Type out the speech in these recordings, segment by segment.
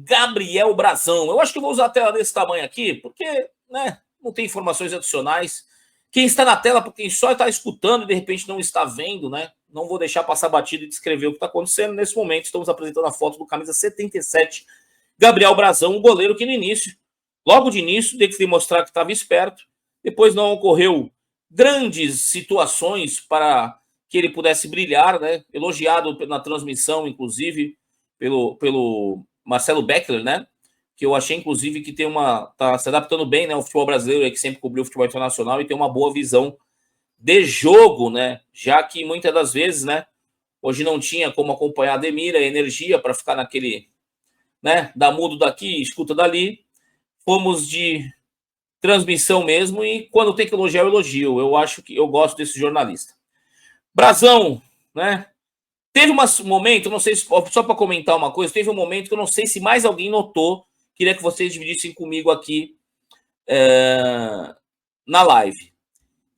Gabriel Brazão. Eu acho que eu vou usar a tela desse tamanho aqui, porque, né, não tem informações adicionais. Quem está na tela, por quem só está escutando e de repente não está vendo, né? Não vou deixar passar batido e descrever o que está acontecendo. Nesse momento, estamos apresentando a foto do camisa 77, Gabriel Brazão, o goleiro que no início, logo de início, teve que mostrar que estava esperto. Depois não ocorreu grandes situações para que ele pudesse brilhar, né? Elogiado na transmissão, inclusive, pelo Marcelo Beckler, né? Que eu achei, inclusive, que tá se adaptando bem, né? O futebol brasileiro, que sempre cobriu o futebol internacional e tem uma boa visão de jogo, né? Já que muitas das vezes, né? Hoje não tinha como acompanhar a Ademir, a energia para ficar naquele, né? Dá mudo daqui, escuta dali. Fomos de transmissão mesmo e quando tem que elogiar, eu elogio. Eu acho que eu gosto desse jornalista. Brazão, né? Teve um momento, não sei se, só para comentar uma coisa, teve um momento que eu não sei se mais alguém notou, queria que vocês dividissem comigo aqui na live.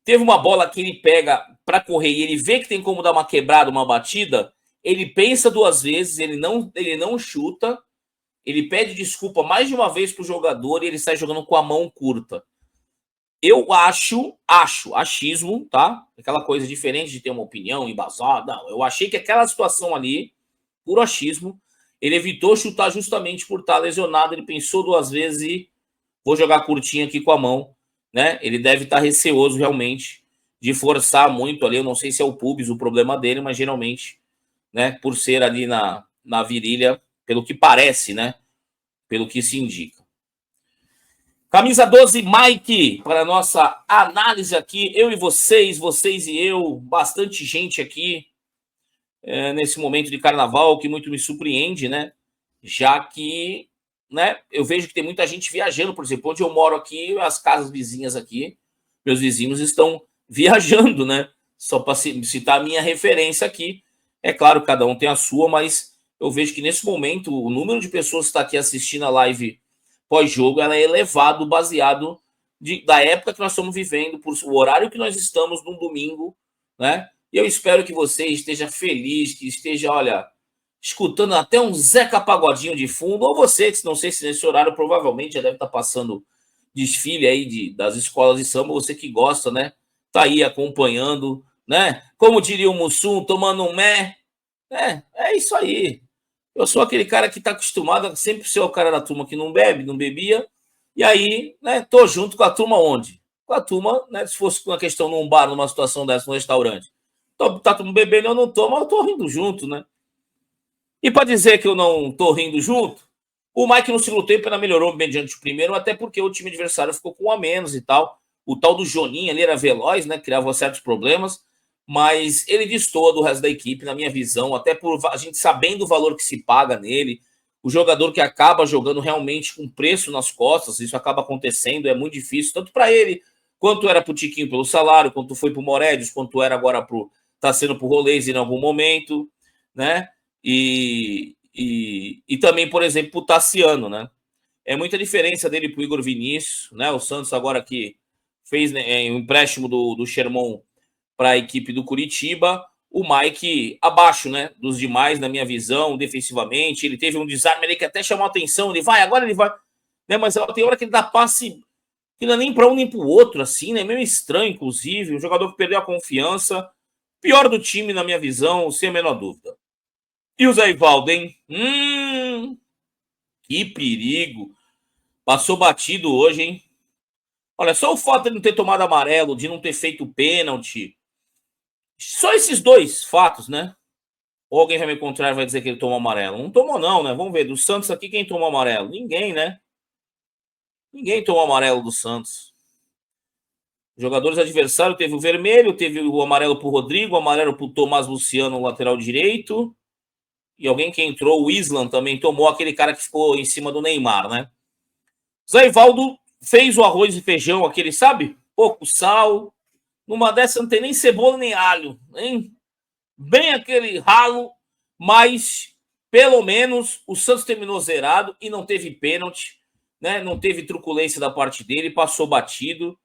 Teve uma bola que ele pega para correr e ele vê que tem como dar uma quebrada, uma batida, ele pensa duas vezes, ele não chuta, ele pede desculpa mais de uma vez pro jogador e ele sai jogando com a mão curta. Eu achismo, tá? Aquela coisa diferente de ter uma opinião embasada. Não, eu achei que aquela situação ali, puro achismo, ele evitou chutar justamente por estar lesionado. Ele pensou duas vezes e vou jogar curtinho aqui com a mão, né? Ele deve estar receoso realmente de forçar muito ali. Eu não sei se é o pubis o problema dele, mas geralmente, né? Por ser ali na virilha, pelo que parece, né? Pelo que se indica. Camisa 12, Mike, para a nossa análise aqui. Eu e vocês e eu, bastante gente aqui nesse momento de carnaval, que muito me surpreende, né? Já que, né, eu vejo que tem muita gente viajando, por exemplo, onde eu moro aqui, as casas vizinhas aqui, meus vizinhos estão viajando, né? Só para citar a minha referência aqui. É claro, cada um tem a sua, mas eu vejo que nesse momento o número de pessoas que está aqui assistindo a live pós-jogo, ela é elevado baseado da época que nós estamos vivendo, por o horário que nós estamos num domingo, né? E eu espero que você esteja feliz, que esteja, olha, escutando até um Zeca Pagodinho de fundo, ou você, que não sei se nesse horário provavelmente já deve estar passando desfile aí das escolas de samba, você que gosta, né? Tá aí acompanhando, né? Como diria o Mussum, tomando um mé. É isso aí. Eu sou aquele cara que está acostumado a sempre ser o cara da turma que não bebe, não bebia, e aí, né, tô junto com a turma onde? Com a turma, né, se fosse uma questão num bar, numa situação dessa, num restaurante. Tá todo mundo bebendo, eu não tô, mas eu tô rindo junto, né? E para dizer que eu não tô rindo junto, o Mike no segundo tempo ainda melhorou mediante o primeiro, até porque o time adversário ficou com um a menos e tal. O tal do Joninho ali era veloz, né, criava certos problemas, mas ele destoa do resto da equipe, na minha visão, até por a gente sabendo o valor que se paga nele, o jogador que acaba jogando realmente com preço nas costas, isso acaba acontecendo, é muito difícil, tanto para ele, quanto era para o Tiquinho pelo salário, quanto foi para o Morelos, quanto era agora tá sendo para o Rolês em algum momento, né? E também, por exemplo, o Tassiano, né? É muita diferença dele para o Igor Vinícius, né? O Santos agora que fez, né, um empréstimo do Sherman para a equipe do Curitiba, o Mike abaixo, né, dos demais, na minha visão, defensivamente. Ele teve um desarme ali que até chamou a atenção. Agora ele vai, né? Mas tem hora que ele dá passe que não é nem para um nem para o outro, assim, né? Meio estranho, inclusive. Um jogador que perdeu a confiança. Pior do time, na minha visão, sem a menor dúvida. E o Zé Ivaldo, hein? Que perigo. Passou batido hoje, hein? Olha, só o fato de não ter tomado amarelo, de não ter feito pênalti. Só esses dois fatos, né? Ou alguém vai me contrário e vai dizer que ele tomou amarelo? Não tomou, não, né? Vamos ver. Do Santos aqui, quem tomou amarelo? Ninguém, né? Ninguém tomou amarelo do Santos. Jogadores adversários teve o vermelho, teve o amarelo pro Rodrigo, o amarelo pro Tomás Luciano, lateral direito. E alguém que entrou, o Islam, também tomou, aquele cara que ficou em cima do Neymar, né? Zé Ivaldo fez o arroz e feijão, aquele, sabe? Pouco sal. Numa dessa não tem nem cebola nem alho, hein? Bem aquele ralo, mas pelo menos o Santos terminou zerado e não teve pênalti, né? Não teve truculência da parte dele, passou batido.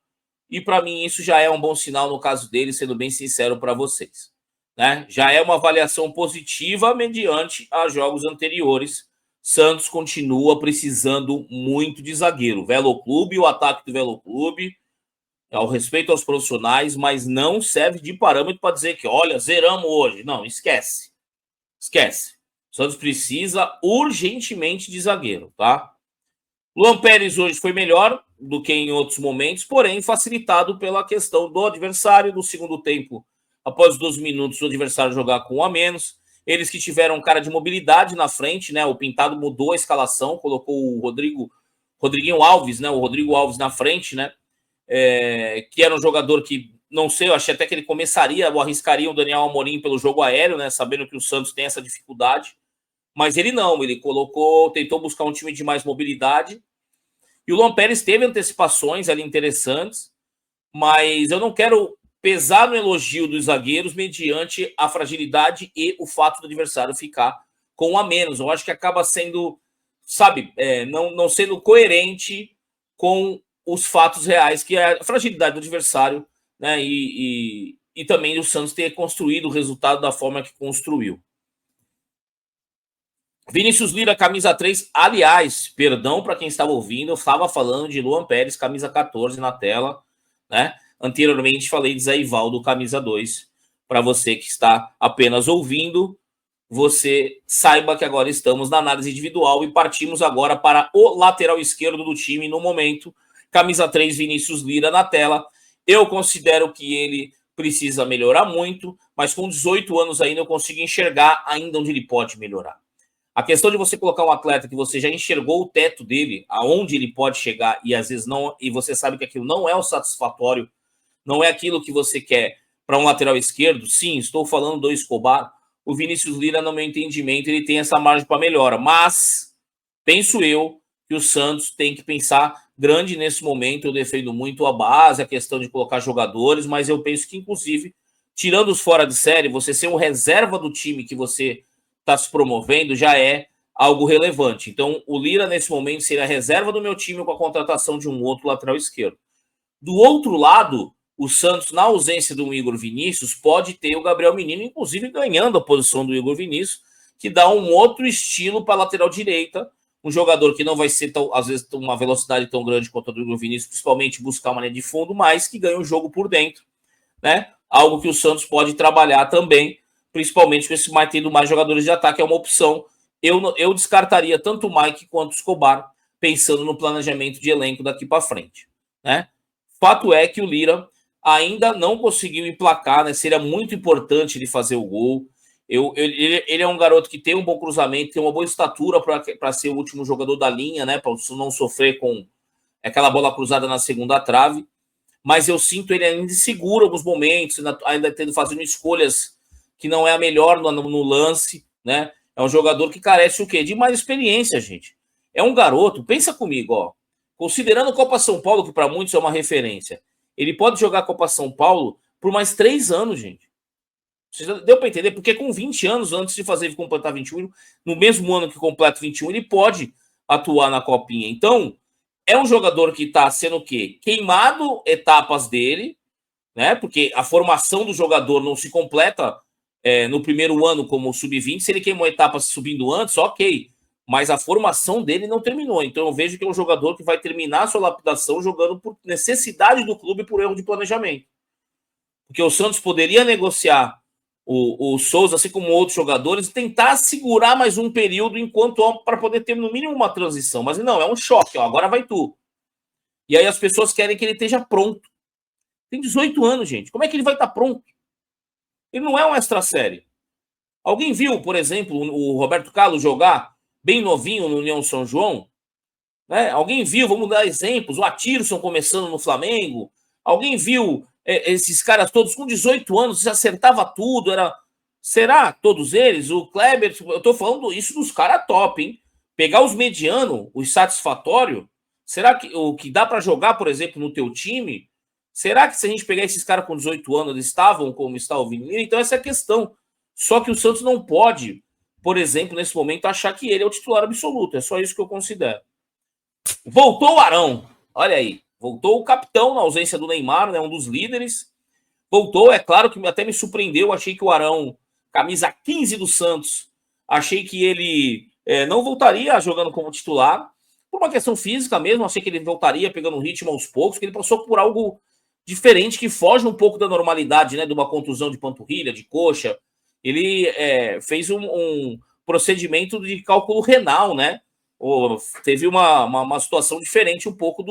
E para mim isso já é um bom sinal no caso dele, sendo bem sincero para vocês, né? Já é uma avaliação positiva mediante a jogos anteriores, Santos continua precisando muito de zagueiro. Velo Clube, o ataque do Velo Clube, ao respeito aos profissionais, mas não serve de parâmetro para dizer que, olha, zeramos hoje. Não, esquece. Esquece. O Santos precisa urgentemente de zagueiro, tá? Luan Pérez hoje foi melhor do que em outros momentos, porém facilitado pela questão do adversário. No segundo tempo, após 12 minutos, o adversário jogar com um a menos. Eles que tiveram cara de mobilidade na frente, né? O Pintado mudou a escalação, colocou o Rodriguinho Alves, né? O Rodrigo Alves na frente, né? Que era um jogador que, não sei, eu achei até que ele começaria ou arriscaria o Daniel Amorim pelo jogo aéreo, né? Sabendo que o Santos tem essa dificuldade. Mas ele não, ele tentou buscar um time de mais mobilidade. E o Luan Pérez teve antecipações ali interessantes, mas eu não quero pesar no elogio dos zagueiros mediante a fragilidade e o fato do adversário ficar com um a menos. Eu acho que acaba sendo, sabe, não sendo coerente com os fatos reais, que é a fragilidade do adversário, né? E também o Santos ter construído o resultado da forma que construiu. Vinícius Lira, camisa 3. Aliás, perdão para quem estava ouvindo, eu estava falando de Luan Pérez, camisa 14 na tela, né? Anteriormente falei de Zé Ivaldo, camisa 2. Para você que está apenas ouvindo, você saiba que agora estamos na análise individual e partimos agora para o lateral esquerdo do time no momento. Camisa 3, Vinícius Lira na tela. Eu considero que ele precisa melhorar muito, mas com 18 anos ainda eu consigo enxergar ainda onde ele pode melhorar. A questão de você colocar um atleta que você já enxergou o teto dele, aonde ele pode chegar, e às vezes não, e você sabe que aquilo não é o satisfatório, não é aquilo que você quer para um lateral esquerdo. Sim, estou falando do Escobar. O Vinícius Lira, no meu entendimento, ele tem essa margem para melhora, mas penso eu que o Santos tem que pensar grande nesse momento. Eu defendo muito a base, a questão de colocar jogadores, mas eu penso que, inclusive, tirando os fora de série, você ser um reserva do time que você está se promovendo já é algo relevante. Então, o Lira, nesse momento, seria a reserva do meu time com a contratação de um outro lateral esquerdo. Do outro lado, o Santos, na ausência do Igor Vinícius, pode ter o Gabriel Menino, inclusive ganhando a posição do Igor Vinícius, que dá um outro estilo para a lateral direita, um jogador que não vai ser, às vezes, uma velocidade tão grande quanto a do Igor Vinícius, principalmente buscar uma linha de fundo, mas que ganha o jogo por dentro, né? Algo que o Santos pode trabalhar também, principalmente com esse tendo mais jogadores de ataque, é uma opção. Eu descartaria tanto o Mike quanto o Escobar, pensando no planejamento de elenco daqui para frente, né? Fato é que o Lira ainda não conseguiu emplacar, né? Seria muito importante ele fazer o gol. Ele é um garoto que tem um bom cruzamento, tem uma boa estatura para ser o último jogador da linha, né? Para não sofrer com aquela bola cruzada na segunda trave. Mas eu sinto ele ainda inseguro em alguns momentos, ainda tendo fazendo escolhas que não é a melhor no lance, né? É um jogador que carece o quê? De mais experiência, gente. É um garoto, pensa comigo, ó. Considerando a Copa São Paulo, que para muitos é uma referência, ele pode jogar a Copa São Paulo por mais 3 anos, gente. Você já deu para entender? Porque com 20 anos, antes de completar 21, no mesmo ano que completa 21, ele pode atuar na Copinha. Então, é um jogador que está sendo o quê? Queimado etapas dele, né? Porque a formação do jogador não se completa no primeiro ano como sub-20. Se ele queimou etapas subindo antes, ok. Mas a formação dele não terminou. Então eu vejo que é um jogador que vai terminar a sua lapidação jogando por necessidade do clube, por erro de planejamento. Porque o Santos poderia negociar o Souza, assim como outros jogadores, e tentar segurar mais um período enquanto para poder ter no mínimo uma transição. Mas não, é um choque, ó, agora vai tu. E aí as pessoas querem que ele esteja pronto. Tem 18 anos, gente. Como é que ele vai estar pronto? Ele não é um extra série. Alguém viu, por exemplo, o Roberto Carlos jogar bem novinho no União São João? Né? Alguém viu, vamos dar exemplos, o Atirson começando no Flamengo. Alguém viu esses caras todos com 18 anos, se acertava tudo, era... Será? Todos eles? O Kleber, eu tô falando isso dos caras top, hein? Pegar os medianos, os satisfatórios, será que o que dá para jogar, por exemplo, no teu time, será que se a gente pegar esses caras com 18 anos, eles estavam como está o Vini? Então essa é a questão. Só que o Santos não pode, por exemplo, nesse momento, achar que ele é o titular absoluto. É só isso que eu considero. Voltou o Arão. Olha aí. Voltou o capitão na ausência do Neymar, né, um dos líderes. Voltou, é claro que até me surpreendeu. Achei que o Arão, camisa 15 do Santos, achei que ele não voltaria jogando como titular, por uma questão física mesmo. Achei que ele voltaria pegando um ritmo aos poucos, que ele passou por algo diferente, que foge um pouco da normalidade, né? De uma contusão de panturrilha, de coxa. Ele fez um procedimento de cálculo renal, né? Ou teve uma situação diferente um pouco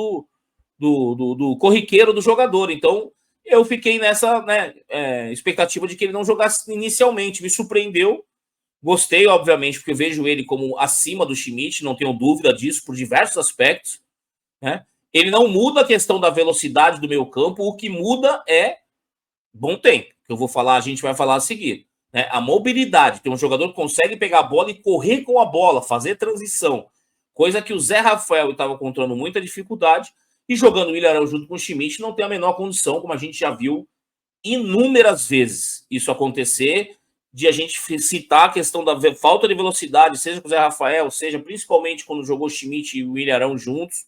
do corriqueiro do jogador. Então, eu fiquei nessa, né, expectativa de que ele não jogasse inicialmente. Me surpreendeu. Gostei, obviamente, porque eu vejo ele como acima do Schmidt, não tenho dúvida disso, por diversos aspectos, né? Ele não muda a questão da velocidade do meio campo, o que muda é bom tempo, que eu vou falar, a gente vai falar a seguir, né? A mobilidade, tem um jogador que consegue pegar a bola e correr com a bola, fazer transição, coisa que o Zé Rafael estava encontrando muita dificuldade, e jogando o Ilharão junto com o Schmidt não tem a menor condição, como a gente já viu inúmeras vezes isso acontecer, de a gente citar a questão da falta de velocidade, seja com o Zé Rafael, seja principalmente quando jogou o Schmidt e o Ilharão juntos.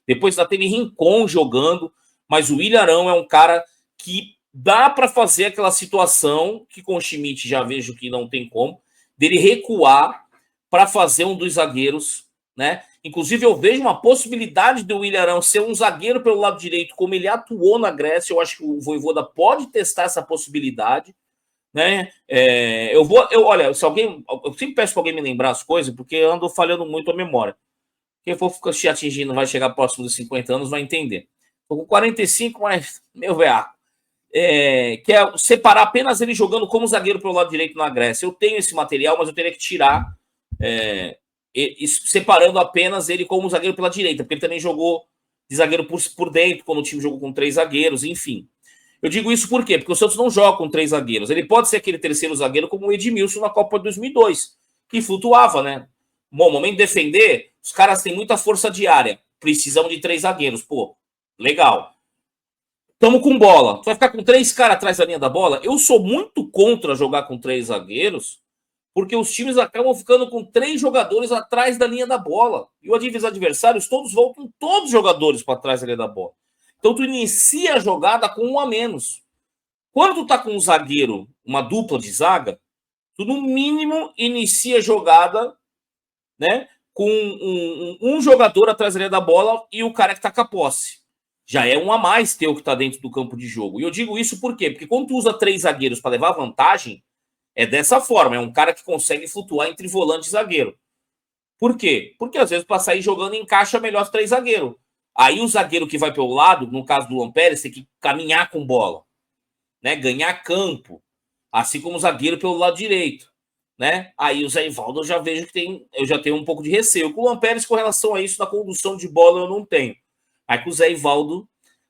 Depois já teve Rincon jogando, mas o Ilharão é um cara que dá para fazer aquela situação que com o Schmidt já vejo que não tem como, dele recuar para fazer um dos zagueiros, né? Inclusive, eu vejo uma possibilidade do Ilharão ser um zagueiro pelo lado direito, como ele atuou na Grécia. Eu acho que o Vojvoda pode testar essa possibilidade, né? Olha, se alguém, eu sempre peço para alguém me lembrar as coisas, porque eu ando falhando muito a memória. Quem for se atingindo, vai chegar próximo dos 50 anos, vai entender. Estou com 45, mas meu veaco. Que é separar apenas ele jogando como zagueiro pelo lado direito na Grécia. Eu tenho esse material, mas eu teria que tirar, separando apenas ele como zagueiro pela direita, porque ele também jogou de zagueiro por dentro, quando o time jogou com 3 zagueiros, enfim. Eu digo isso por quê? Porque o Santos não joga com 3 zagueiros. Ele pode ser aquele terceiro zagueiro como o Edmilson na Copa de 2002, que flutuava, né? Bom, no momento de defender, os caras têm muita força diária. Precisam de 3 zagueiros. Pô, legal. Tamo com bola. Tu vai ficar com 3 caras atrás da linha da bola? Eu sou muito contra jogar com 3 zagueiros, porque os times acabam ficando com 3 jogadores atrás da linha da bola. E os adversários todos voltam todos os jogadores para trás da linha da bola. Então tu inicia a jogada com 1 a menos. Quando tu tá com um zagueiro, uma dupla de zaga, tu no mínimo inicia a jogada, né, com um jogador atrás da linha da bola e o cara que tá com a posse. Já é 1 a mais teu que tá dentro do campo de jogo. E eu digo isso por quê? Porque quando tu usa 3 zagueiros para levar vantagem, é dessa forma. É um cara que consegue flutuar entre volante e zagueiro. Por quê? Porque às vezes para sair jogando encaixa melhor os 3 zagueiros. Aí o zagueiro que vai pelo lado, no caso do Lampérez, tem que caminhar com bola, né? Ganhar campo. Assim como o zagueiro pelo lado direito, né? Aí o Zé Ivaldo eu já vejo que eu já tenho um pouco de receio. Com o Lampérez, com relação a isso, na condução de bola eu não tenho. Aí com o Zé Ivaldo,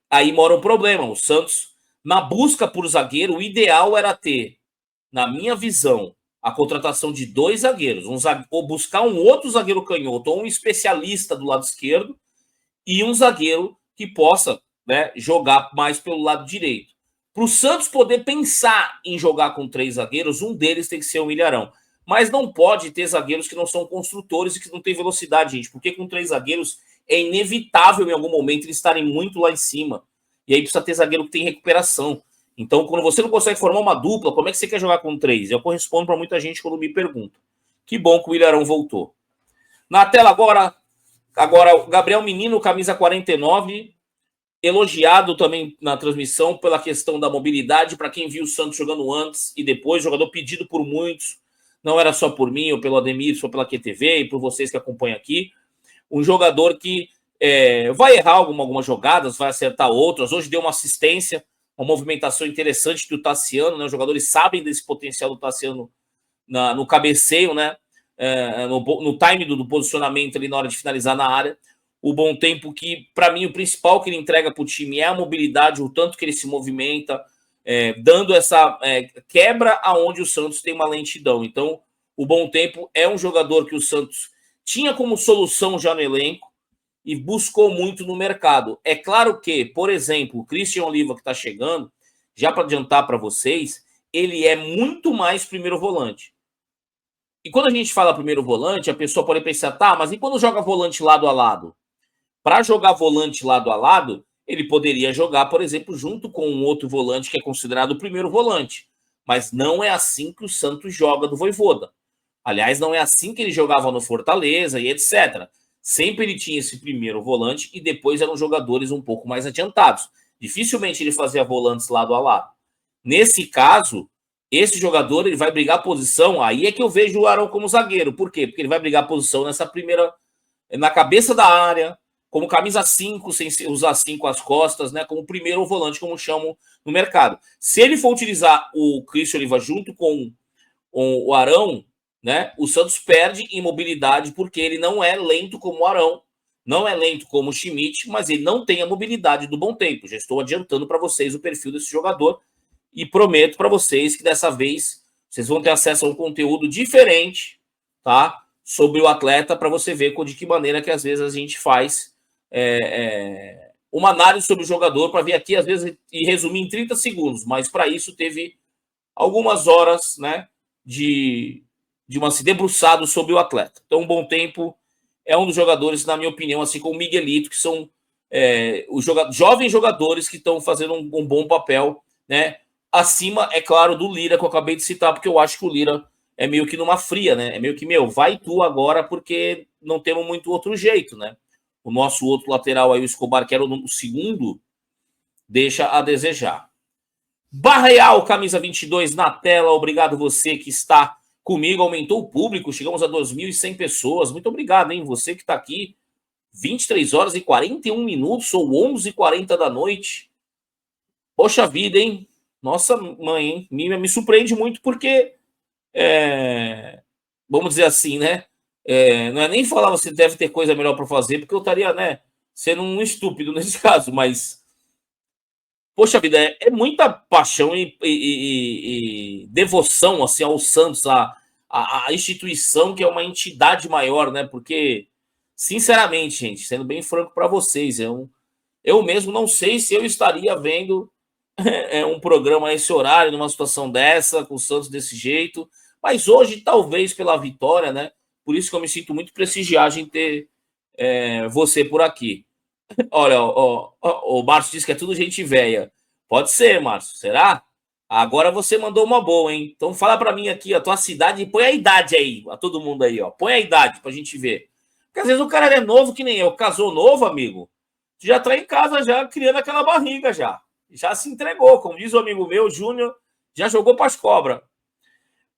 aí mora um problema. O Santos, na busca por zagueiro, o ideal era ter, na minha visão, a contratação de 2 zagueiros, ou buscar um outro zagueiro canhoto, ou um especialista do lado esquerdo, e um zagueiro que possa, né, jogar mais pelo lado direito. Para o Santos poder pensar em jogar com 3 zagueiros, um deles tem que ser o Ilharão. Mas não pode ter zagueiros que não são construtores e que não têm velocidade, gente, porque com 3 zagueiros é inevitável em algum momento eles estarem muito lá em cima. E aí precisa ter zagueiro que tem recuperação. Então, quando você não consegue formar uma dupla, como é que você quer jogar com 3? Eu correspondo para muita gente quando me pergunta. Que bom que o Ilharão voltou. Na tela agora, o Gabriel Menino, camisa 49, elogiado também na transmissão pela questão da mobilidade. Para quem viu o Santos jogando antes e depois, jogador pedido por muitos, não era só por mim ou pelo Ademir, só pela QTV e por vocês que acompanham aqui. Um jogador que vai errar algumas jogadas, vai acertar outras. Hoje deu uma assistência, uma movimentação interessante do Tassiano, né? Os jogadores sabem desse potencial do Tassiano no cabeceio, né? No time do posicionamento ali na hora de finalizar na área. O bom tempo que, para mim, o principal que ele entrega para o time é a mobilidade, o tanto que ele se movimenta, dando essa quebra aonde o Santos tem uma lentidão. Então, o bom tempo é um jogador que o Santos tinha como solução já no elenco e buscou muito no mercado. É claro que, por exemplo, o Christian Oliva que está chegando, já para adiantar para vocês, ele é muito mais primeiro volante. E quando a gente fala primeiro volante, a pessoa pode pensar, tá, mas e quando joga volante lado a lado? Para jogar volante lado a lado, ele poderia jogar, por exemplo, junto com um outro volante que é considerado o primeiro volante. Mas não é assim que o Santos joga do Vojvoda. Aliás, não é assim que ele jogava no Fortaleza e etc. Sempre ele tinha esse primeiro volante e depois eram jogadores um pouco mais adiantados. Dificilmente ele fazia volantes lado a lado. Nesse caso, esse jogador ele vai brigar posição. Aí é que eu vejo o Arão como zagueiro. Por quê? Porque ele vai brigar posição nessa primeira, na cabeça da área, como camisa 5, sem usar 5 às costas, né? Como primeiro volante, como chamam no mercado. Se ele for utilizar o Christian Oliva junto com o Arão, né? O Santos perde em mobilidade porque ele não é lento como o Arão, não é lento como o Schmidt, mas ele não tem a mobilidade do bom tempo. Já estou adiantando para vocês o perfil desse jogador e prometo para vocês que dessa vez vocês vão ter acesso a um conteúdo diferente, tá? Sobre o atleta, para você ver de que maneira que às vezes a gente faz uma análise sobre o jogador, para vir aqui às vezes e resumir em 30 segundos, mas para isso teve algumas horas, né, de se debruçado sobre o atleta. Então, um bom tempo é um dos jogadores, na minha opinião, assim como o Miguelito, que são os jovens jogadores que estão fazendo um bom papel, né? Acima, é claro, do Lira, que eu acabei de citar, porque eu acho que o Lira é meio que numa fria, né? É meio que, vai tu agora, porque não temos muito outro jeito, né? O nosso outro lateral aí, o Escobar, que era o segundo, deixa a desejar. Barreal, camisa 22 na tela. Obrigado você que está comigo. Aumentou o público. Chegamos a 2.100 pessoas. Muito obrigado, hein? Você que está aqui. 23 horas e 41 minutos ou 11h40 da noite. Poxa vida, hein? Nossa mãe, hein? Me surpreende muito porque, vamos dizer assim, né? Não é nem falar você deve ter coisa melhor para fazer, porque eu estaria, né, sendo um estúpido nesse caso, mas poxa vida, é muita paixão e devoção assim, ao Santos, a instituição que é uma entidade maior, né? Porque, sinceramente, gente, sendo bem franco para vocês, eu mesmo não sei se eu estaria vendo um programa a esse horário, numa situação dessa, com o Santos desse jeito. Mas hoje, talvez pela vitória, né? Por isso que eu me sinto muito prestigiado em ter você por aqui. Olha, o Márcio disse que é tudo gente velha. Pode ser, Márcio. Será? Agora você mandou uma boa, hein? Então fala para mim aqui a tua cidade e põe a idade aí, a todo mundo aí, ó. Põe a idade pra gente ver. Porque às vezes o cara é novo que nem eu, casou novo, amigo. Já tá em casa já criando aquela barriga já. Já se entregou, como diz o amigo meu, Júnior, já jogou para as cobras.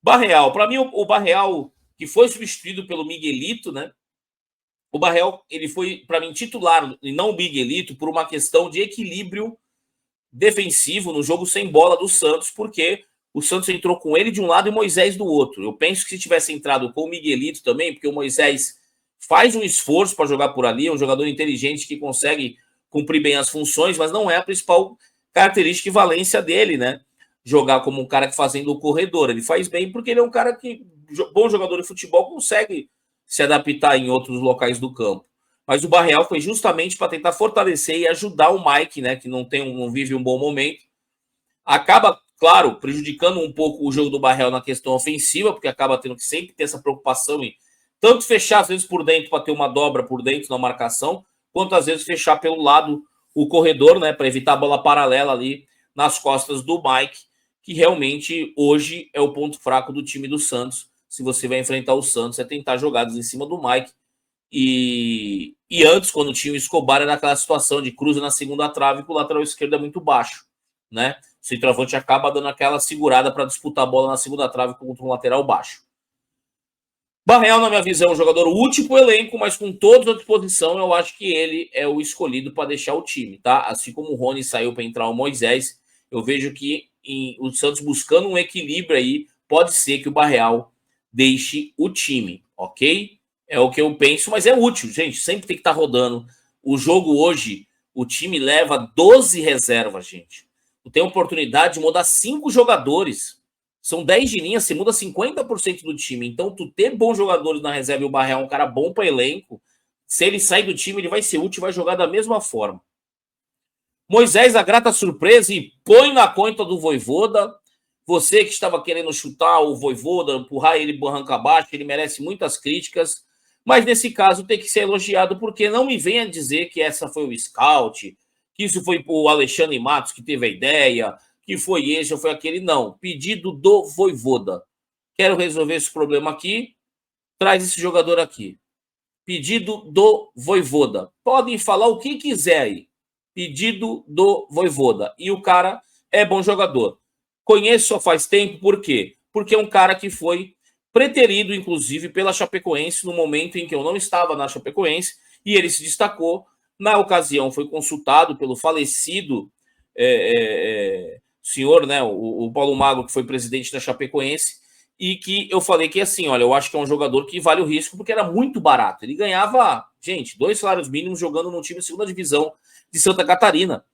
Barreal, para mim o Barreal que foi substituído pelo Miguelito, né? O Barreal, ele foi, para mim, titular e não o Miguelito por uma questão de equilíbrio defensivo no jogo sem bola do Santos, porque o Santos entrou com ele de um lado e o Moisés do outro. Eu penso que se tivesse entrado com o Miguelito também, porque o Moisés faz um esforço para jogar por ali, é um jogador inteligente que consegue cumprir bem as funções, mas não é a principal característica e valência dele, né? Jogar como um cara que fazendo o corredor. Ele faz bem porque ele é um cara que, bom jogador de futebol, consegue se adaptar em outros locais do campo. Mas o Barreal foi justamente para tentar fortalecer e ajudar o Mike, né, que não vive um bom momento. Acaba, claro, prejudicando um pouco o jogo do Barreal na questão ofensiva, porque acaba tendo que sempre ter essa preocupação em tanto fechar, às vezes, por dentro, para ter uma dobra por dentro na marcação, quanto, às vezes, fechar pelo lado o corredor, né, para evitar a bola paralela ali nas costas do Mike, que realmente hoje é o ponto fraco do time do Santos. Se você vai enfrentar o Santos, é tentar jogadas em cima do Mike. E antes, quando tinha o Escobar, era aquela situação de cruza na segunda trave, que o lateral esquerdo é muito baixo, né? O centroavante acaba dando aquela segurada para disputar a bola na segunda trave contra um lateral baixo. Barreal, na minha visão, é um jogador útil para o elenco, mas com toda a disposição, eu acho que ele é o escolhido para deixar o time, tá? Assim como o Rony saiu para entrar o Moisés, eu vejo que o Santos buscando um equilíbrio aí, pode ser que o Barreal deixe o time, ok? É o que eu penso, mas é útil, gente. Sempre tem que estar rodando. O jogo hoje, o time leva 12 reservas, gente. Tu tem a oportunidade de mudar 5 jogadores. São 10 de linha, você muda 50% do time. Então, tu ter bons jogadores na reserva e o Barreal é um cara bom para elenco, se ele sair do time, ele vai ser útil e vai jogar da mesma forma. Moisés, a grata surpresa e põe na conta do Vojvoda. Você que estava querendo chutar o Vojvoda, empurrar ele barranca abaixo, ele merece muitas críticas. Mas nesse caso tem que ser elogiado, porque não me venha dizer que essa foi o scout, que isso foi o Alexandre Matos que teve a ideia, que foi esse ou foi aquele. Não, pedido do Vojvoda. Quero resolver esse problema aqui, traz esse jogador aqui. Pedido do Vojvoda. Podem falar o que quiser aí. Pedido do Vojvoda. E o cara é bom jogador. Conheço há faz tempo, por quê? Porque é um cara que foi preterido, inclusive, pela Chapecoense no momento em que eu não estava na Chapecoense, e ele se destacou. Na ocasião, foi consultado pelo falecido senhor, né, o Paulo Magro, que foi presidente da Chapecoense, e que eu falei que, assim, olha, eu acho que é um jogador que vale o risco, porque era muito barato. Ele ganhava, gente, 2 salários mínimos jogando num time de segunda divisão de Santa Catarina,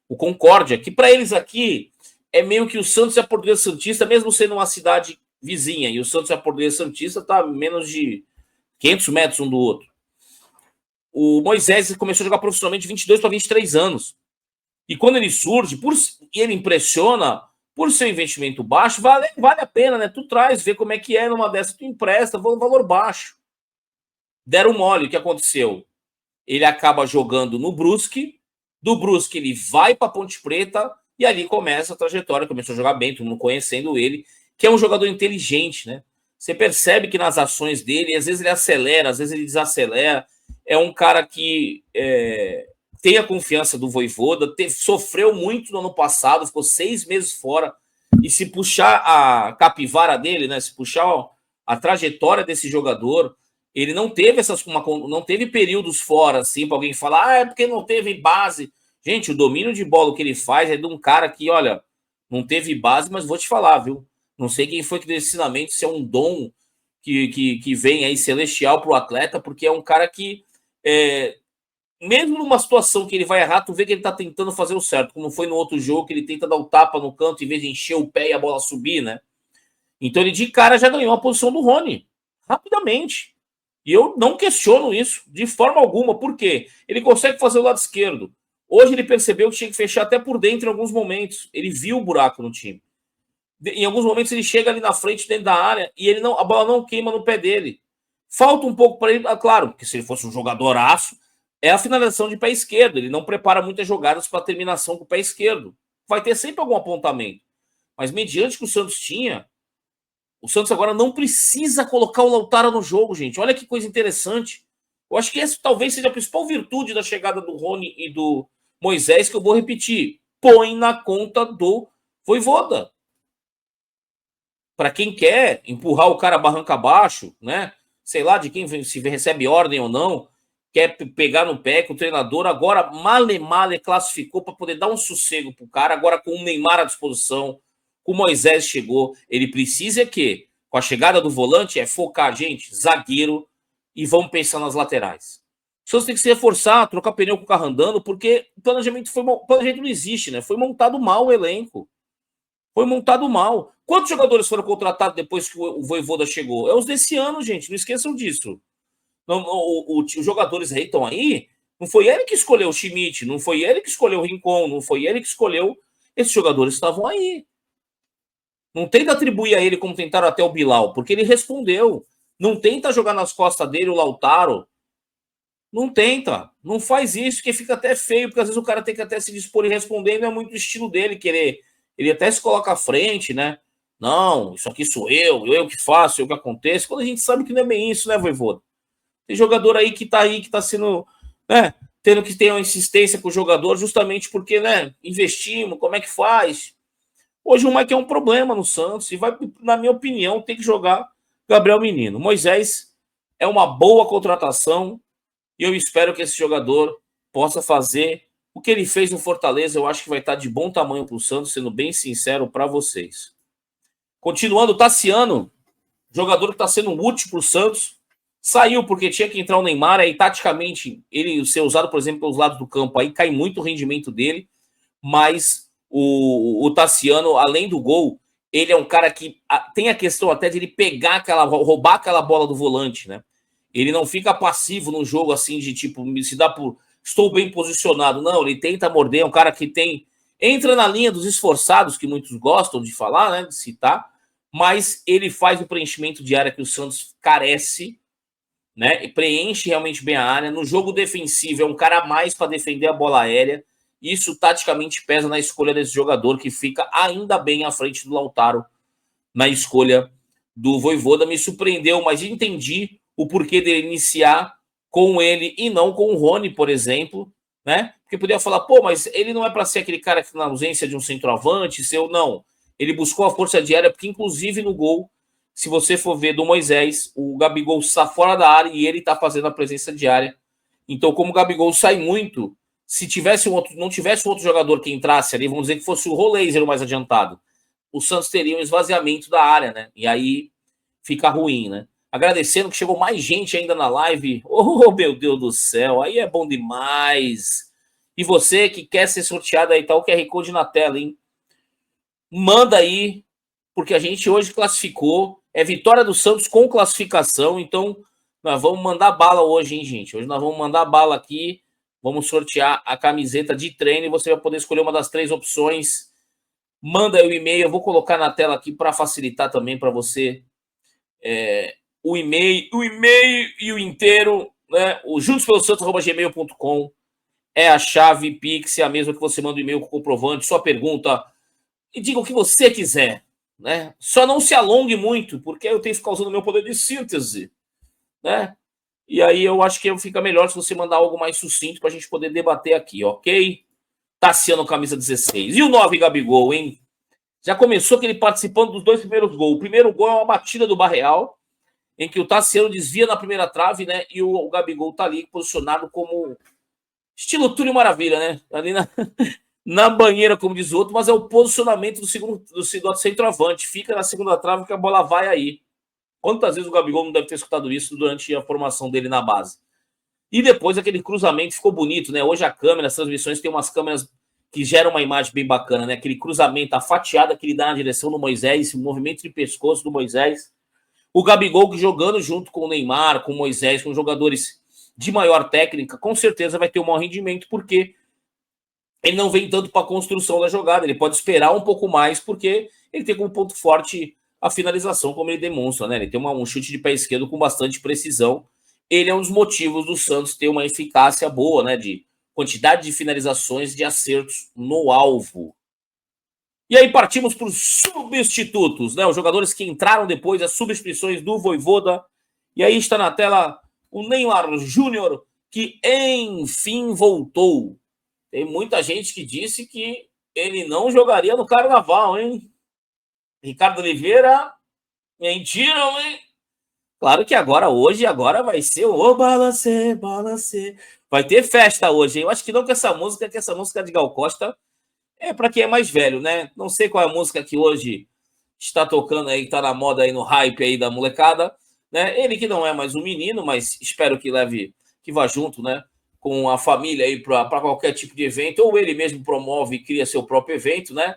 o Concórdia, que para eles aqui é meio que o Santos e a Portuguesa Santista, mesmo sendo uma cidade vizinha, e o Santos e a Portuguesa Santista tá a menos de 500 metros um do outro. O Moisés começou a jogar profissionalmente de 22 para 23 anos. E quando ele surge, e ele impressiona, por seu investimento baixo, vale a pena, né? Tu traz, vê como é que é numa dessa, tu empresta, valor baixo. Deram mole, o que aconteceu? Ele acaba jogando no Brusque, do Brusque ele vai para Ponte Preta, e ali começa a trajetória, começou a jogar bem, todo mundo conhecendo ele, que é um jogador inteligente, né? Você percebe que nas ações dele, às vezes ele acelera, às vezes ele desacelera, é um cara que tem a confiança do Vojvoda, sofreu muito no ano passado, ficou 6 meses fora, e se puxar a capivara dele, né, se puxar a trajetória desse jogador, ele não teve não teve períodos fora, assim, para alguém falar, é porque não teve base. Gente, o domínio de bola que ele faz é de um cara que, olha, não teve base, mas vou te falar, viu? Não sei quem foi que deu esse ensinamento, se é um dom que vem aí celestial para o atleta, porque é um cara que mesmo numa situação que ele vai errar, tu vê que ele tá tentando fazer o certo, como foi no outro jogo, que ele tenta dar o tapa no canto em vez de encher o pé e a bola subir, né? Então ele de cara já ganhou a posição do Rony, rapidamente. E eu não questiono isso, de forma alguma. Por quê? Ele consegue fazer o lado esquerdo. Hoje ele percebeu que tinha que fechar até por dentro em alguns momentos. Ele viu o buraco no time. Em alguns momentos ele chega ali na frente, dentro da área, e a bola não queima no pé dele. Falta um pouco para ele, claro, porque se ele fosse um jogadoraço, é a finalização de pé esquerdo. Ele não prepara muitas jogadas para terminação com o pé esquerdo. Vai ter sempre algum apontamento. Mas mediante que o Santos tinha, o Santos agora não precisa colocar o Lautaro no jogo, gente. Olha que coisa interessante. Eu acho que essa talvez seja a principal virtude da chegada do Rony e do Moisés, que eu vou repetir. Põe na conta do Vojvoda. Para quem quer empurrar o cara barranca abaixo, né? Sei lá de quem se recebe ordem ou não, quer pegar no pé que o treinador agora male classificou para poder dar um sossego pro cara, agora com o Neymar à disposição, com o Moisés chegou, ele precisa que, com a chegada do volante, focar, gente, zagueiro, e vamos pensar nas laterais. O Santos tem que se reforçar, trocar pneu com o carro andando, porque o planejamento não existe, né? Foi montado mal o elenco. Foi montado mal. Quantos jogadores foram contratados depois que o Vojvoda chegou? É os desse ano, gente. Não esqueçam disso. Os jogadores aí estão aí. Não foi ele que escolheu o Schmidt, não foi ele que escolheu o Rincon, não foi ele que escolheu. Esses jogadores estavam aí. Não tenta atribuir a ele como tentaram até o Bilal, porque ele respondeu. Não tenta jogar nas costas dele o Lautaro. Não tenta. Não faz isso, que fica até feio, porque às vezes o cara tem que até se dispor e responder, não é muito o estilo dele querer. Ele até se coloca à frente, né? Não, isso aqui sou eu que faço, eu que acontece. Quando a gente sabe que não é bem isso, né, Vojvoda? Tem jogador aí, que tá sendo, né, tendo que ter uma insistência com o jogador, justamente porque, né, investimos, como é que faz? Hoje o Mike é um problema no Santos, e vai, na minha opinião, tem que jogar Gabriel Menino. Moisés é uma boa contratação, e eu espero que esse jogador possa fazer o que ele fez no Fortaleza. Eu acho que vai estar de bom tamanho para o Santos, sendo bem sincero para vocês. Continuando, o Tassiano, jogador que está sendo útil para o Santos, saiu porque tinha que entrar o Neymar, aí taticamente ele ser usado, por exemplo, pelos lados do campo, aí cai muito o rendimento dele, mas o Tassiano, além do gol, ele é um cara que tem a questão até de ele roubar aquela bola do volante, né? Ele não fica passivo no jogo assim de tipo, se dá por estou bem posicionado. Não, ele tenta morder, é um cara que entra na linha dos esforçados, que muitos gostam de falar, né, de citar, mas ele faz o preenchimento de área que o Santos carece, né? E preenche realmente bem a área. No jogo defensivo é um cara a mais para defender a bola aérea. Isso taticamente pesa na escolha desse jogador, que fica ainda bem à frente do Lautaro na escolha do Vojvoda me surpreendeu, mas entendi o porquê dele iniciar com ele e não com o Rony, por exemplo, né? Porque podia falar, pô, mas ele não é para ser aquele cara que na ausência de um centroavante, seu não. Ele buscou a força de área, porque inclusive no gol, se você for ver do Moisés, o Gabigol está fora da área e ele está fazendo a presença de área. Então, como o Gabigol sai muito, se tivesse não tivesse um outro jogador que entrasse ali, vamos dizer que fosse o Roleiser o mais adiantado, o Santos teria um esvaziamento da área, né? E aí fica ruim, né? Agradecendo que chegou mais gente ainda na live. Oh, meu Deus do céu, aí é bom demais. E você que quer ser sorteado aí, tá o QR Code na tela, hein? Manda aí, porque a gente hoje classificou. É vitória do Santos com classificação, então nós vamos mandar bala hoje, hein, gente? Hoje nós vamos mandar bala aqui. Vamos sortear a camiseta de treino e você vai poder escolher uma das 3 opções. Manda aí o e-mail, eu vou colocar na tela aqui para facilitar também para você o e-mail e o inteiro, né? O juntospelosantos@gmail.com é a chave Pix, é a mesma que você manda o e-mail com o comprovante, sua pergunta e diga o que você quiser, né? Só não se alongue muito, porque eu tenho que ficar usando o meu poder de síntese, né? E aí eu acho que fica melhor se você mandar algo mais sucinto para a gente poder debater aqui, ok? Tassiano, camisa 16. E o 9, Gabigol, hein? Já começou que ele participando dos 2 primeiros gols. O primeiro gol é uma batida do Barreal, em que o Tassiano desvia na primeira trave, né? E o Gabigol tá ali posicionado como estilo Túlio Maravilha, né? Ali na banheira, como diz o outro, mas é o posicionamento do centroavante. Fica na segunda trave que a bola vai aí. Quantas vezes o Gabigol não deve ter escutado isso durante a formação dele na base? E depois aquele cruzamento ficou bonito, né? Hoje a câmera, as transmissões tem umas câmeras que geram uma imagem bem bacana, né? Aquele cruzamento, a fatiada que ele dá na direção do Moisés, esse movimento de pescoço do Moisés. O Gabigol jogando junto com o Neymar, com o Moisés, com jogadores de maior técnica, com certeza vai ter um maior rendimento, porque ele não vem tanto para a construção da jogada, ele pode esperar um pouco mais, porque ele tem como ponto forte a finalização, como ele demonstra, né? Ele tem um chute de pé esquerdo com bastante precisão. Ele é um dos motivos do Santos ter uma eficácia boa, né? De quantidade de finalizações, de acertos no alvo. E aí partimos para os substitutos, né? Os jogadores que entraram depois, as substituições do Vojvoda. E aí está na tela o Neymar Júnior, que enfim voltou. Tem muita gente que disse que ele não jogaria no Carnaval, hein? Ricardo Oliveira, mentira, hein? Claro que agora vai ser o balancê, balancê. Vai ter festa hoje, hein? Eu acho que não com essa música, que essa música de Gal Costa é para quem é mais velho, né? Não sei qual é a música que hoje está tocando aí, está na moda aí, no hype aí da molecada, né? Ele que não é mais um menino, mas espero que que vá junto, né? Com a família aí para qualquer tipo de evento, ou ele mesmo promove e cria seu próprio evento, né?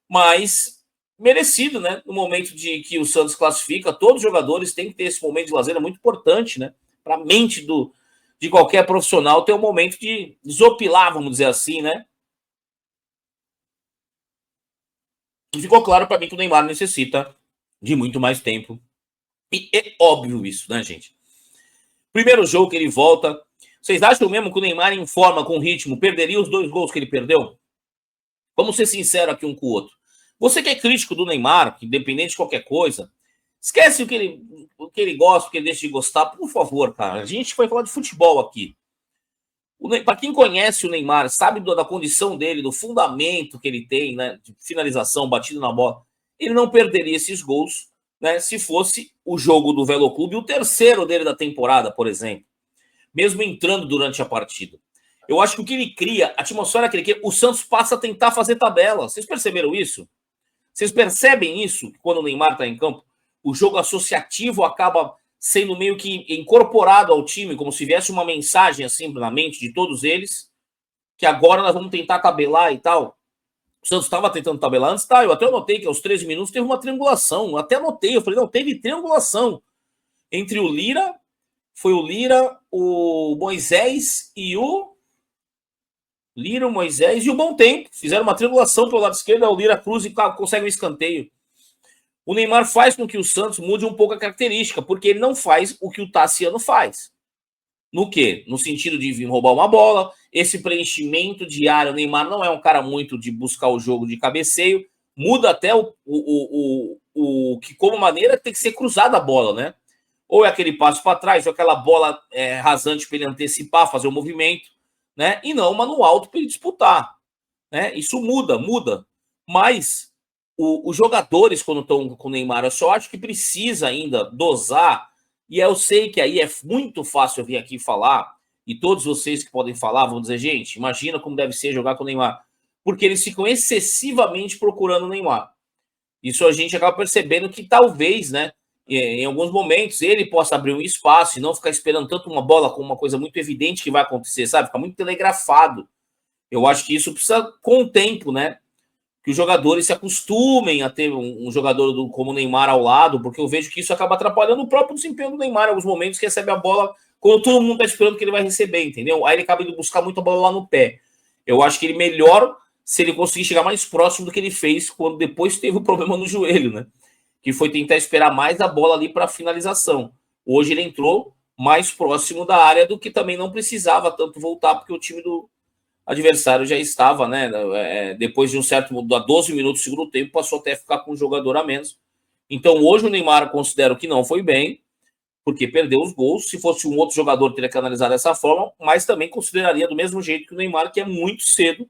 Mas merecido, né? No momento de que o Santos classifica, todos os jogadores têm que ter esse momento de lazer, é muito importante, né? Para a mente de qualquer profissional ter um momento de desopilar, vamos dizer assim, né? E ficou claro para mim que o Neymar necessita de muito mais tempo. E é óbvio isso, né, gente? Primeiro jogo que ele volta. Vocês acham mesmo que o Neymar, em forma, com ritmo, perderia os 2 gols que ele perdeu? Vamos ser sinceros aqui um com o outro. Você que é crítico do Neymar, independente de qualquer coisa, esquece o que ele gosta, o que ele deixa de gostar, por favor, cara. A gente vai falar de futebol aqui. Para quem conhece o Neymar, sabe da condição dele, do fundamento que ele tem, né, de finalização, batida na bola, ele não perderia esses gols, né, se fosse o jogo do Velo Clube, o terceiro dele da temporada, por exemplo, mesmo entrando durante a partida. Eu acho que o que ele cria, a atmosfera que ele cria, o Santos passa a tentar fazer tabela. Vocês perceberam isso? Vocês percebem isso quando o Neymar está em campo? O jogo associativo acaba sendo meio que incorporado ao time, como se viesse uma mensagem assim na mente de todos eles, que agora nós vamos tentar tabelar e tal. O Santos estava tentando tabelar antes, tá? Eu até anotei que aos 13 minutos teve uma triangulação. Eu até anotei, eu falei, não, teve triangulação entre o Lira, foi o Lira, o Moisés e o Lira, o Moisés e o Bom Tempo. Fizeram uma triangulação pelo lado esquerdo, o Lira cruza e consegue um escanteio. O Neymar faz com que o Santos mude um pouco a característica, porque ele não faz o que o Tassiano faz. No quê? No sentido de vir roubar uma bola, esse preenchimento de área. O Neymar não é um cara muito de buscar o jogo de cabeceio, muda até que como maneira tem que ser cruzada a bola, né? Ou é aquele passo para trás, ou aquela bola rasante para ele antecipar, fazer o movimento, né? E não uma no alto para ele disputar, né? Isso muda. Mas os jogadores, quando estão com o Neymar, eu só acho que precisa ainda dosar. E eu sei que aí é muito fácil eu vir aqui falar, e todos vocês que podem falar vão dizer, gente, imagina como deve ser jogar com o Neymar. Porque eles ficam excessivamente procurando o Neymar. Isso a gente acaba percebendo que talvez, né, em alguns momentos, ele possa abrir um espaço e não ficar esperando tanto uma bola como uma coisa muito evidente que vai acontecer, sabe? Fica muito telegrafado. Eu acho que isso precisa, com o tempo, né? Que os jogadores se acostumem a ter um jogador como o Neymar ao lado, porque eu vejo que isso acaba atrapalhando o próprio desempenho do Neymar em alguns momentos, que recebe a bola quando todo mundo está esperando que ele vai receber, entendeu? Aí ele acaba indo buscar muito a bola lá no pé. Eu acho que ele melhor se ele conseguir chegar mais próximo do que ele fez quando depois teve o problema no joelho, né? Que foi tentar esperar mais a bola ali para finalização. Hoje ele entrou mais próximo da área do que também não precisava tanto voltar, porque o time do adversário já estava, né? Depois de um certo, 12 minutos do segundo tempo, passou até a ficar com um jogador a menos. Então hoje o Neymar eu considero que não foi bem, porque perdeu os gols. Se fosse um outro jogador, teria que analisar dessa forma, mas também consideraria do mesmo jeito que o Neymar, que é muito cedo,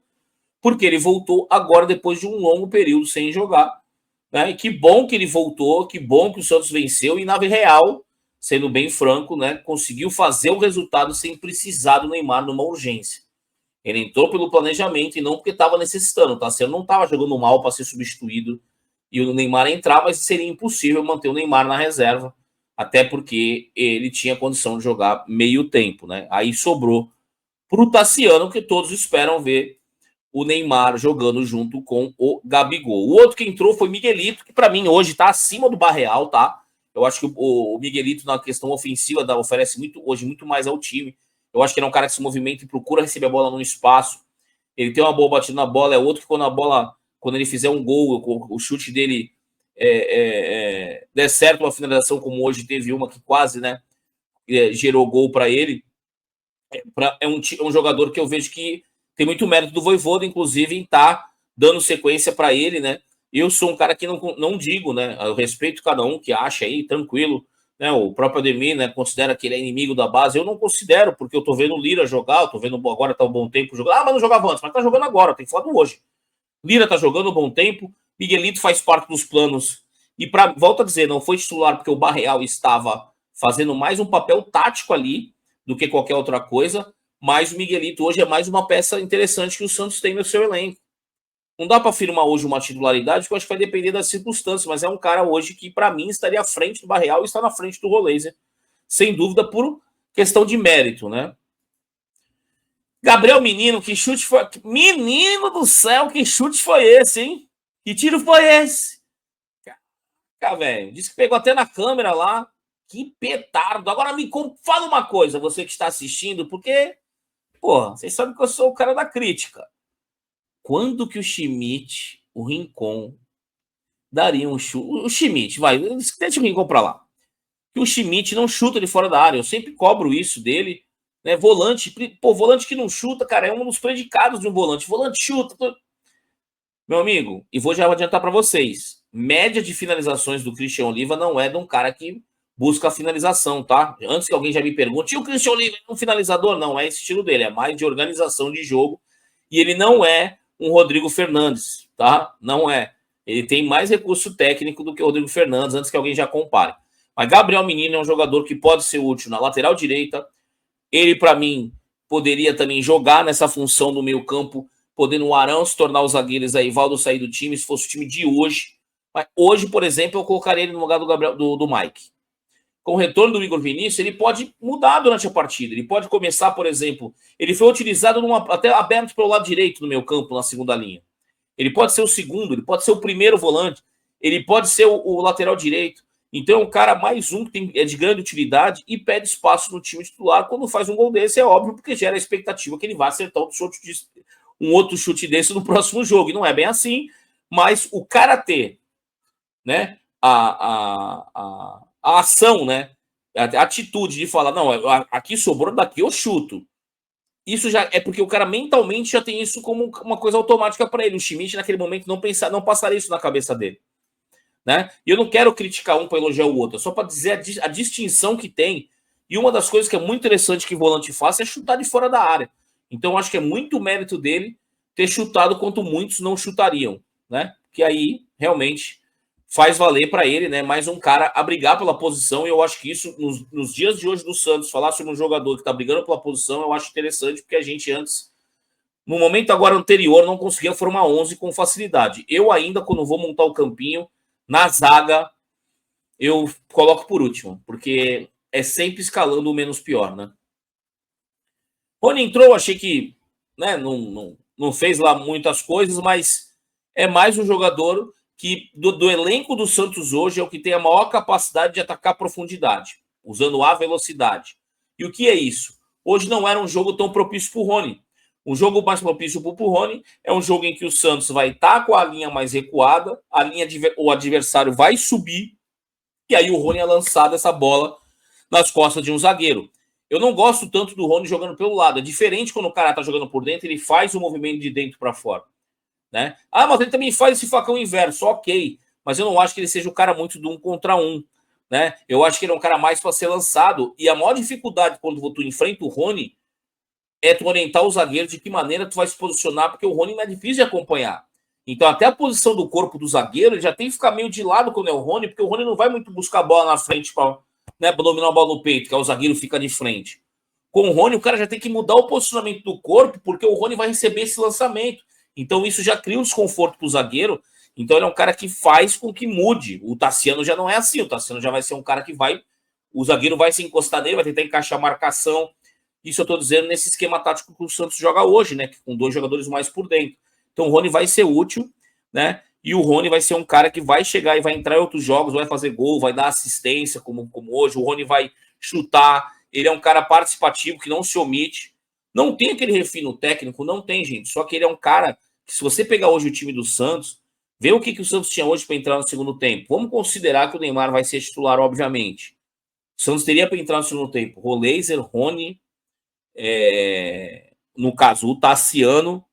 porque ele voltou agora depois de um longo período sem jogar. Né? E que bom que ele voltou, que bom que o Santos venceu, e na real, sendo bem franco, né, conseguiu fazer o resultado sem precisar do Neymar numa urgência. Ele entrou pelo planejamento e não porque estava necessitando. Tá? Você não estava jogando mal para ser substituído e o Neymar entrar, mas seria impossível manter o Neymar na reserva, até porque ele tinha condição de jogar meio tempo. Né? Aí sobrou para o Tassiano, que todos esperam ver o Neymar jogando junto com o Gabigol. O outro que entrou foi Miguelito, que para mim hoje está acima do Barreal, tá? Eu acho que o Miguelito, na questão ofensiva, oferece hoje muito mais ao time. Eu acho que ele é um cara que se movimenta e procura receber a bola no espaço. Ele tem uma boa batida na bola, é outro que quando ele fizer um gol, o chute dele der certo uma finalização, como hoje teve uma que quase, né, gerou gol para ele. É um jogador que eu vejo que tem muito mérito do Vojvoda, inclusive, em estar dando sequência para ele, né? Eu sou um cara que não digo, né? Eu respeito cada um que acha aí, tranquilo. Né? O próprio Ademir, né, considera que ele é inimigo da base. Eu não considero, porque eu tô vendo o Lira jogar, eu tô vendo agora tá um bom tempo jogando. Ah, mas não jogava antes, mas tá jogando agora, tem que falar do hoje. Lira tá jogando um bom tempo, Miguelito faz parte dos planos. E volto a dizer, não foi titular porque o Barreal estava fazendo mais um papel tático ali do que qualquer outra coisa, mas o Miguelito hoje é mais uma peça interessante que o Santos tem no seu elenco. Não dá para afirmar hoje uma titularidade, que eu acho que vai depender das circunstâncias, mas é um cara hoje que, para mim, estaria à frente do Barreal e está na frente do Roleiser, sem dúvida, por questão de mérito, né? Gabriel Menino, que chute foi... Menino do céu, que chute foi esse, hein? Que tiro foi esse? Cara, velho, disse que pegou até na câmera lá. Que petardo. Agora fala uma coisa, você que está assistindo, porque, porra, vocês sabem que eu sou o cara da crítica. Quando que o Schmidt, o Rincon, daria um chute? O Schmidt, vai, deixa o Rincon pra lá. Que o Schmidt não chuta de fora da área. Eu sempre cobro isso dele. Né? Volante, pô, volante que não chuta, cara, é um dos predicados de um volante. Volante chuta. Meu amigo, e vou já adiantar para vocês. Média de finalizações do Christian Oliva não é de um cara que busca a finalização, tá? Antes que alguém já me pergunte, e o Christian Oliva é um finalizador? Não é esse estilo dele, é mais de organização de jogo. E ele não é um Rodrigo Fernandes, tá? Não é. Ele tem mais recurso técnico do que o Rodrigo Fernandes, antes que alguém já compare. Mas Gabriel Menino é um jogador que pode ser útil na lateral direita. Ele, para mim, poderia também jogar nessa função do meio campo, podendo o Arão se tornar o zagueiro e Ivaldo sair do time, se fosse o time de hoje. Mas hoje, por exemplo, eu colocaria ele no lugar do Gabriel, do Mike. Com o retorno do Igor Vinícius, ele pode mudar durante a partida. Ele pode começar, por exemplo, ele foi utilizado até aberto para o lado direito do meio campo, na segunda linha. Ele pode ser o segundo, ele pode ser o primeiro volante, ele pode ser o lateral direito. Então é um cara mais um que é de grande utilidade e pede espaço no time titular. Quando faz um gol desse, é óbvio, porque gera a expectativa que ele vai acertar um outro chute desse no próximo jogo. E não é bem assim, mas o cara ter, né, a ação, né, a atitude de falar, não, aqui sobrou, daqui eu chuto. Isso já é porque o cara mentalmente já tem isso como uma coisa automática para ele. O Schmidt, naquele momento, não passaria isso na cabeça dele. né? E eu não quero criticar um para elogiar o outro, é só para dizer a distinção que tem. E uma das coisas que é muito interessante que o volante faz é chutar de fora da área. Então, eu acho que é muito mérito dele ter chutado quanto muitos não chutariam, né? Que aí realmente faz valer para ele, né? Mais um cara a brigar pela posição. E eu acho que isso, nos dias de hoje do Santos, falar sobre um jogador que está brigando pela posição, eu acho interessante, porque a gente antes, no momento agora anterior, não conseguia formar 11 com facilidade. Eu ainda, quando vou montar o campinho, na zaga, eu coloco por último, porque é sempre escalando o menos pior, né? Rony entrou, achei que, né, não fez lá muitas coisas, mas é mais um jogador que do elenco do Santos hoje é o que tem a maior capacidade de atacar a profundidade, usando a velocidade. E o que é isso? Hoje não era um jogo tão propício para o Rony. Um jogo mais propício para o Rony é um jogo em que o Santos vai estar com a linha mais recuada, o adversário vai subir, e aí o Rony é lançado essa bola nas costas de um zagueiro. Eu não gosto tanto do Rony jogando pelo lado. É diferente quando o cara tá jogando por dentro, ele faz o movimento de dentro para fora, né? Ah, mas ele também faz esse facão inverso, ok. Mas eu não acho que ele seja o cara muito do 1 contra 1, né? Eu acho que ele é um cara mais para ser lançado. E a maior dificuldade quando tu enfrenta o Rony é tu orientar o zagueiro de que maneira tu vai se posicionar, porque o Rony não é difícil de acompanhar. Então, até a posição do corpo do zagueiro, ele já tem que ficar meio de lado quando é o Rony, porque o Rony não vai muito buscar a bola na frente para, né, dominar a bola no peito, que é o zagueiro fica de frente. Com o Rony, o cara já tem que mudar o posicionamento do corpo, porque o Rony vai receber esse lançamento. Então, isso já cria um desconforto para o zagueiro. Então, ele é um cara que faz com que mude. O Tassiano já não é assim. O Tassiano já vai ser um cara que vai... O zagueiro vai se encostar nele, vai tentar encaixar a marcação. Isso eu estou dizendo nesse esquema tático que o Santos joga hoje, né? Com 2 jogadores mais por dentro. Então, o Rony vai ser útil, né? E o Rony vai ser um cara que vai chegar e vai entrar em outros jogos, vai fazer gol, vai dar assistência, como hoje. O Rony vai chutar. Ele é um cara participativo, que não se omite. Não tem aquele refino técnico, não tem, gente. Só que ele é um cara que, se você pegar hoje o time do Santos, vê o que o Santos tinha hoje para entrar no segundo tempo. Vamos considerar que o Neymar vai ser titular, obviamente. O Santos teria para entrar no segundo tempo Roleiser, Rony, no caso, o Tassiano.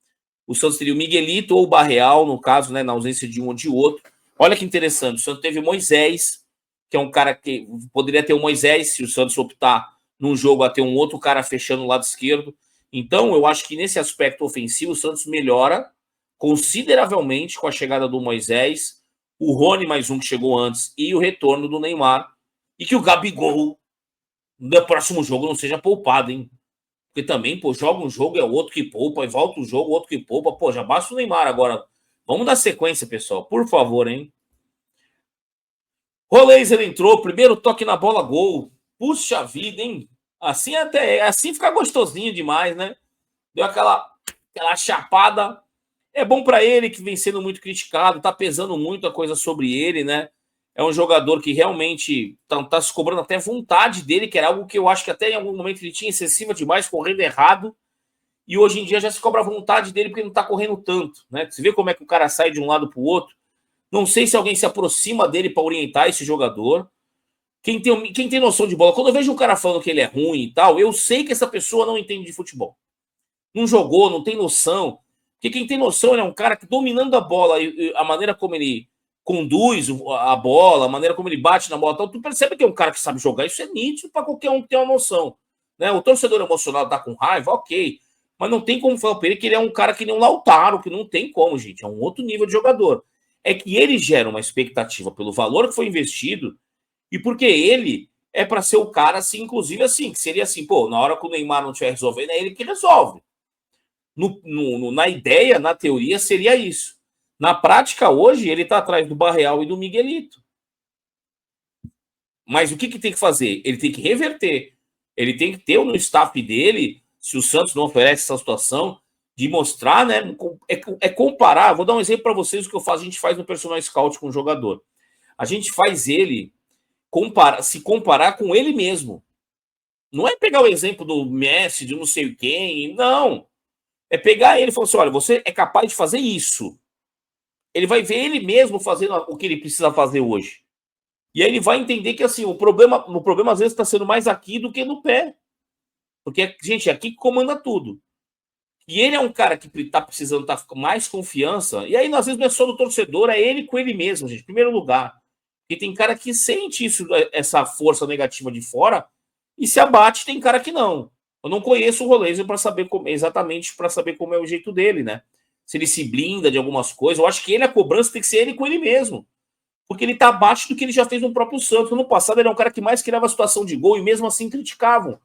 O Santos teria o Miguelito ou o Barreal, no caso, né, na ausência de um ou de outro. Olha que interessante, o Santos teve o Moisés, que é um cara que poderia ter o Moisés se o Santos optar num jogo a ter um outro cara fechando o lado esquerdo. Então, eu acho que nesse aspecto ofensivo, o Santos melhora consideravelmente com a chegada do Moisés, o Rony, mais um que chegou antes, e o retorno do Neymar. E que o Gabigol, no próximo jogo, não seja poupado, hein? Porque também, pô, joga um jogo, é outro que poupa, e volta um jogo, outro que poupa. Pô, já basta o Neymar agora. Vamos dar sequência, pessoal. Por favor, hein? Roleiser entrou, primeiro toque na bola, gol. Puxa vida, hein? Assim até assim fica gostosinho demais, né? Deu aquela chapada. É bom para ele, que vem sendo muito criticado, tá pesando muito a coisa sobre ele, né? É um jogador que realmente tá se cobrando até vontade dele, que era algo que eu acho que até em algum momento ele tinha excessiva demais, correndo errado. E hoje em dia já se cobra a vontade dele porque não tá correndo tanto, né? Você vê como é que o cara sai de um lado pro outro. Não sei se alguém se aproxima dele para orientar esse jogador. Quem tem noção de bola, quando eu vejo um cara falando que ele é ruim e tal, eu sei que essa pessoa não entende de futebol. Não jogou, não tem noção. Porque quem tem noção é um cara que, dominando a bola, a maneira como ele conduz a bola, a maneira como ele bate na bola, tal, tu percebe que é um cara que sabe jogar. Isso é nítido para qualquer um que tem uma noção, né? O torcedor emocional tá com raiva, ok. Mas não tem como falar para ele que ele é um cara que nem um Lautaro, que não tem como, gente. É um outro nível de jogador. É que ele gera uma expectativa pelo valor que foi investido e porque ele é para ser o cara, assim, inclusive assim, que seria assim, pô, na hora que o Neymar não estiver resolvendo, é ele que resolve. Na ideia, na teoria, seria isso. Na prática, hoje, ele está atrás do Barreal e do Miguelito. Mas o que tem que fazer? Ele tem que reverter. Ele tem que ter no staff dele, se o Santos não oferece essa situação, de mostrar, né? É comparar. Vou dar um exemplo para vocês o que eu faço. A gente faz no personal scout com o jogador. A gente faz ele se comparar com ele mesmo. Não é pegar o exemplo do Messi, de não sei quem. Não. É pegar ele e falar assim: olha, você é capaz de fazer isso. Ele vai ver ele mesmo fazendo o que ele precisa fazer hoje. E aí ele vai entender que assim, o problema às vezes está sendo mais aqui do que no pé. Porque, gente, é aqui que comanda tudo. E ele é um cara que está precisando estar com mais confiança. E aí, às vezes, não é só do torcedor, é ele com ele mesmo, gente. Em primeiro lugar. E tem cara que sente isso, essa força negativa de fora e se abate, tem cara que não. Eu não conheço o Roleiser para saber exatamente para saber como é o jeito dele, né? Se ele se blinda de algumas coisas. Eu acho que ele, a cobrança tem que ser ele com ele mesmo. Porque ele tá abaixo do que ele já fez no próprio Santos. No passado, ele é um cara que mais criava a situação de gol e mesmo assim criticavam.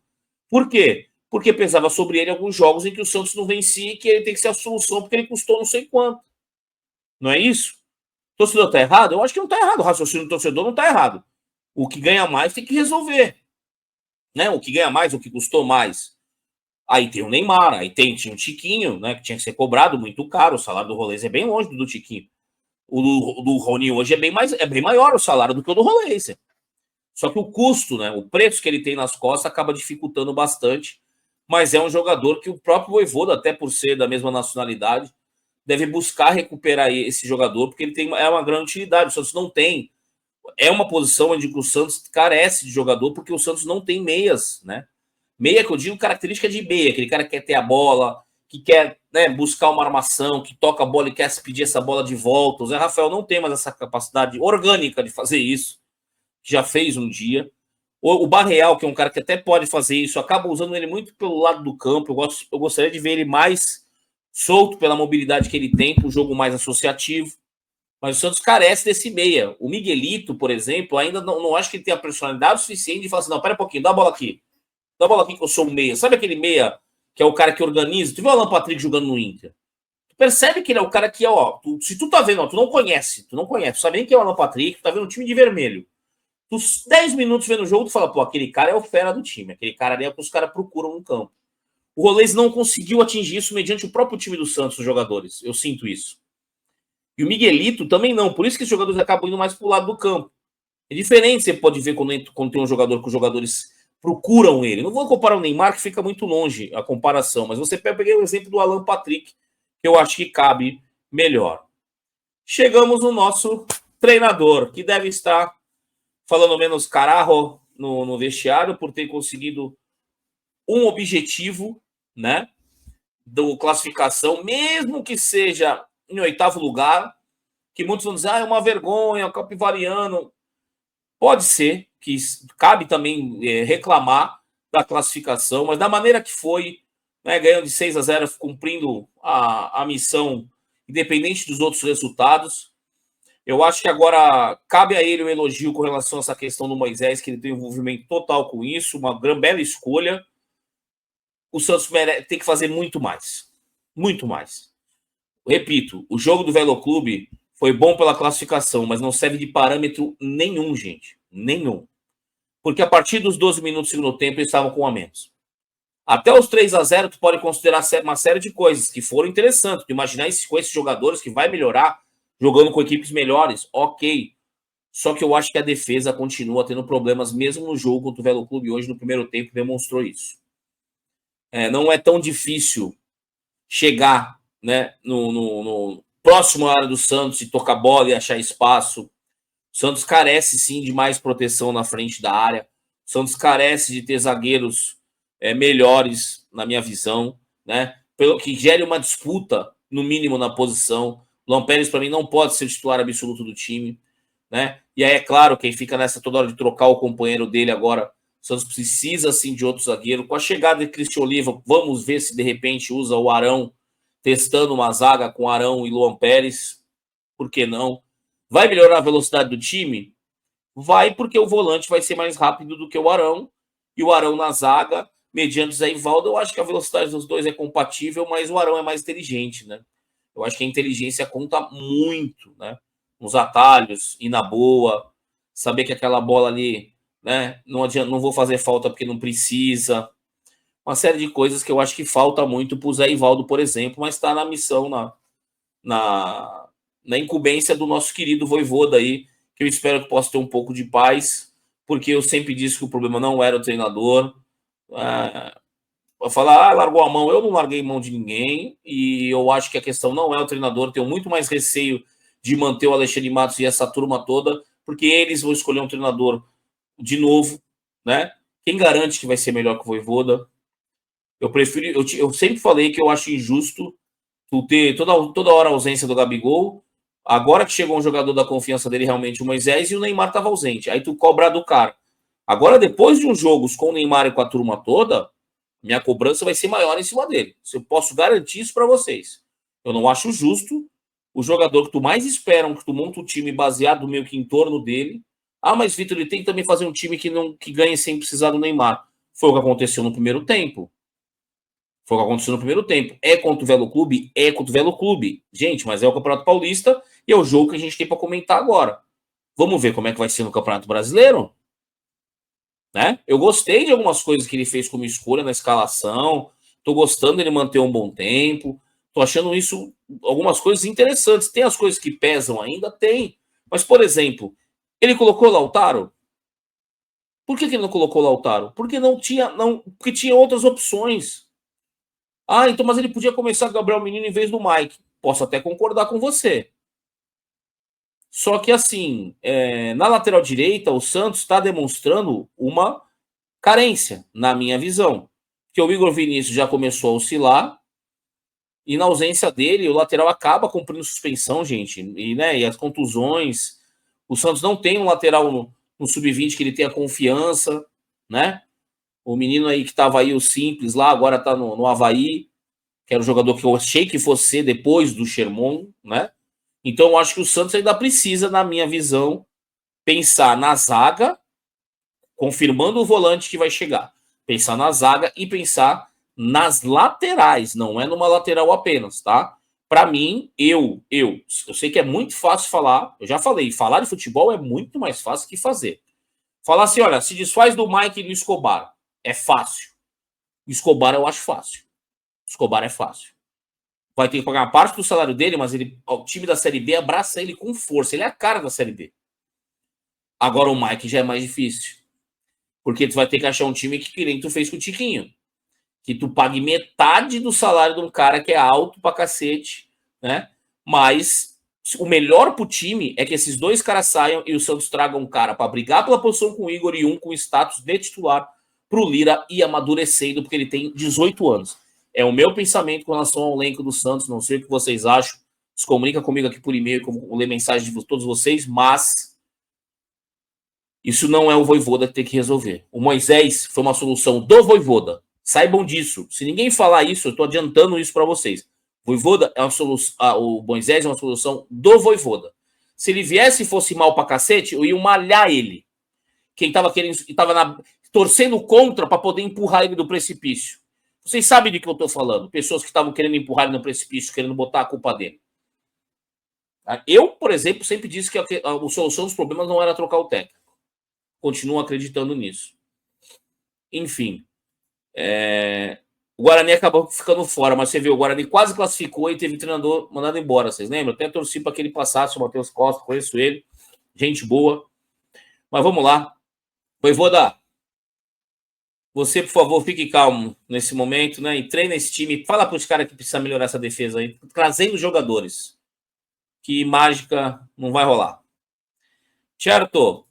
Por quê? Porque pesava sobre ele alguns jogos em que o Santos não vencia e que ele tem que ser a solução porque ele custou não sei quanto. Não é isso? O torcedor tá errado? Eu acho que não tá errado. O raciocínio do torcedor não tá errado. O que ganha mais tem que resolver. Né? O que ganha mais, o que custou mais. Aí tem o Neymar, aí tinha o Tiquinho, né? Que tinha que ser cobrado muito caro. O salário do Rolês é bem longe do Tiquinho. O do Rony hoje é bem maior o salário do que o do Rolês. Só que o custo, né? O preço que ele tem nas costas acaba dificultando bastante. Mas é um jogador que o próprio Vojvoda, até por ser da mesma nacionalidade, deve buscar recuperar esse jogador, porque ele é uma grande utilidade. O Santos não tem. É uma posição onde o Santos carece de jogador, porque o Santos não tem meias, né? Meia que eu digo característica de meia, aquele cara que quer ter a bola, que quer, né, buscar uma armação, que toca a bola e quer pedir essa bola de volta. O Zé Rafael não tem mais essa capacidade orgânica de fazer isso, já fez um dia. O Barreal, que é um cara que até pode fazer isso, acaba usando ele muito pelo lado do campo. Eu gostaria de ver ele mais solto pela mobilidade que ele tem, para um jogo mais associativo. Mas o Santos carece desse meia. O Miguelito, por exemplo, ainda não acho que ele tem a personalidade suficiente de falar assim, não, pera um pouquinho, dá a bola aqui. Dá a bola aqui que eu sou um meia. Sabe aquele meia que é o cara que organiza? Tu viu o Alan Patrick jogando no Inter? Tu percebe que ele é o cara que, ó, se tu tá vendo, ó, tu não conhece, tu sabe nem quem é o Alan Patrick, tu tá vendo um time de vermelho. Tu 10 minutos vendo o jogo, tu fala, pô, aquele cara é o fera do time, aquele cara ali é o que os caras procuram no campo. O Rolês não conseguiu atingir isso mediante o próprio time do Santos, os jogadores. Eu sinto isso. E o Miguelito também não, por isso que os jogadores acabam indo mais pro lado do campo. É diferente, você pode ver quando tem um jogador que os jogadores procuram ele. Não vou comparar o Neymar, que fica muito longe a comparação, mas você peguei o exemplo do Alan Patrick, que eu acho que cabe melhor. Chegamos no nosso treinador, que deve estar falando menos cararro no vestiário por ter conseguido um objetivo, né, do classificação, mesmo que seja em 8º lugar, que muitos vão dizer, é uma vergonha, o Capivariano. Pode ser, que cabe também reclamar da classificação, mas da maneira que foi, né, ganhando de 6-0, cumprindo a missão, independente dos outros resultados. Eu acho que agora cabe a ele o elogio com relação a essa questão do Moisés, que ele tem um envolvimento total com isso, uma bela escolha. O Santos tem que fazer muito mais. Muito mais. Repito, o jogo do Velo Clube foi bom pela classificação, mas não serve de parâmetro nenhum, gente. Nenhum. Porque a partir dos 12 minutos do segundo tempo, eles estavam com um a menos. Até os 3-0, tu pode considerar uma série de coisas que foram interessantes. Tu imaginar com esses jogadores que vai melhorar jogando com equipes melhores, ok. Só que eu acho que a defesa continua tendo problemas, mesmo no jogo contra o Velo Clube hoje, no primeiro tempo, demonstrou isso. Não é tão difícil chegar, né, no próximo área do Santos e tocar bola e achar espaço. O Santos carece, sim, de mais proteção na frente da área. O Santos carece de ter zagueiros melhores, na minha visão, né, pelo que gere uma disputa, no mínimo, na posição. O Luan Pérez, para mim, não pode ser o titular absoluto do time, né? E aí, é claro, quem fica nessa toda hora de trocar o companheiro dele agora, o Santos precisa, sim, de outro zagueiro. Com a chegada de Cristian Oliva, vamos ver se, de repente, usa o Arão, testando uma zaga com Arão e Luan Pérez. Por que não? Vai melhorar a velocidade do time? Vai, porque o volante vai ser mais rápido do que o Arão. E o Arão na zaga, mediante o Zé Ivaldo, eu acho que a velocidade dos dois é compatível, mas o Arão é mais inteligente, né? Eu acho que a inteligência conta muito, né? Nos atalhos, ir na boa, saber que aquela bola ali, né? Não adianta, não vou fazer falta porque não precisa. Uma série de coisas que eu acho que falta muito para o Zé Ivaldo, por exemplo, mas está na missão, na incumbência do nosso querido Vojvoda aí, que eu espero que possa ter um pouco de paz, porque eu sempre disse que o problema não era o treinador. Vai falar, largou a mão. Eu não larguei mão de ninguém, e eu acho que a questão não é o treinador. Tenho muito mais receio de manter o Alexandre Matos e essa turma toda, porque eles vão escolher um treinador de novo, né? Quem garante que vai ser melhor que o Vojvoda? Eu prefiro, eu sempre falei que eu acho injusto tu ter toda hora a ausência do Gabigol, Agora que chegou um jogador da confiança dele, realmente, o Moisés, e o Neymar estava ausente. Aí tu cobra do cara. Agora, depois de uns jogos com o Neymar e com a turma toda, minha cobrança vai ser maior em cima dele. Eu posso garantir isso para vocês. Eu não acho justo o jogador que tu mais esperam, que tu monta o time baseado meio que em torno dele. Ah, mas Vitor, ele tem que também fazer um time que ganhe sem precisar do Neymar. Foi o que aconteceu no primeiro tempo. Foi o que aconteceu no primeiro tempo. É contra o Velo Clube? É contra o Velo Clube. Gente, mas é o Campeonato Paulista e é o jogo que a gente tem para comentar agora. Vamos ver como é que vai ser no Campeonato Brasileiro? Né? Eu gostei de algumas coisas que ele fez como escolha na escalação. Tô gostando dele manter um bom tempo. Tô achando isso algumas coisas interessantes. Tem as coisas que pesam ainda? Tem. Mas, por exemplo, ele colocou Lautaro? Por que ele não colocou Lautaro? Porque não tinha, porque tinha outras opções. Ah, então, mas ele podia começar com o Gabriel Menino em vez do Mike. Posso até concordar com você. Só que, assim, na lateral direita, o Santos está demonstrando uma carência, na minha visão. Que o Igor Vinícius já começou a oscilar, e na ausência dele, o lateral acaba cumprindo suspensão, gente. E as contusões. O Santos não tem um lateral no sub-20 que ele tenha confiança, né? O menino aí que estava aí, o Simples lá, agora está no Avaí, que era o jogador que eu achei que fosse ser depois do Sherman, né? Então eu acho que o Santos ainda precisa, na minha visão, pensar na zaga, confirmando o volante que vai chegar. Pensar na zaga e pensar nas laterais, não é numa lateral apenas, tá? Para mim, eu sei que é muito fácil falar, eu já falei, falar de futebol é muito mais fácil que fazer. Falar assim, olha, se desfaz do Mike e do Escobar, é fácil. Escobar eu acho fácil. Escobar é fácil. Vai ter que pagar parte do salário dele, mas o time da Série B abraça ele com força. Ele é a cara da Série B. Agora o Mike já é mais difícil. Porque tu vai ter que achar um time que nem tu fez com o Tiquinho. Que tu pague metade do salário de um cara que é alto pra cacete, né? Mas o melhor pro time é que esses dois caras saiam e o Santos traga um cara para brigar pela posição com o Igor e um com status de titular pro Lira ir amadurecendo, porque ele tem 18 anos. É o meu pensamento com relação ao elenco do Santos, não sei o que vocês acham. Se comunica comigo aqui por e-mail, como ler mensagem de todos vocês, mas isso não é o Vojvoda que tem que resolver. O Moisés foi uma solução do Vojvoda. Saibam disso. Se ninguém falar isso, eu estou adiantando isso para vocês. Vojvoda é uma solução, o Moisés é uma solução do Vojvoda. Se ele viesse e fosse mal para cacete, eu ia malhar ele. Quem estava querendo, estava torcendo contra para poder empurrar ele do precipício. Vocês sabem de que eu estou falando. Pessoas que estavam querendo empurrar ele no precipício, querendo botar a culpa dele. Eu, por exemplo, sempre disse que a solução dos problemas não era trocar o técnico. Continuo acreditando nisso. Enfim. O Guarani acabou ficando fora, mas você viu, o Guarani quase classificou e teve treinador mandado embora, vocês lembram? Até torci para que ele passasse, o Matheus Costa, conheço ele, gente boa. Mas vamos lá. Voivoda, você, por favor, fique calmo nesse momento, né? E treina esse time. Fala para os caras que precisa melhorar essa defesa aí, trazendo jogadores. Que mágica não vai rolar. Certo?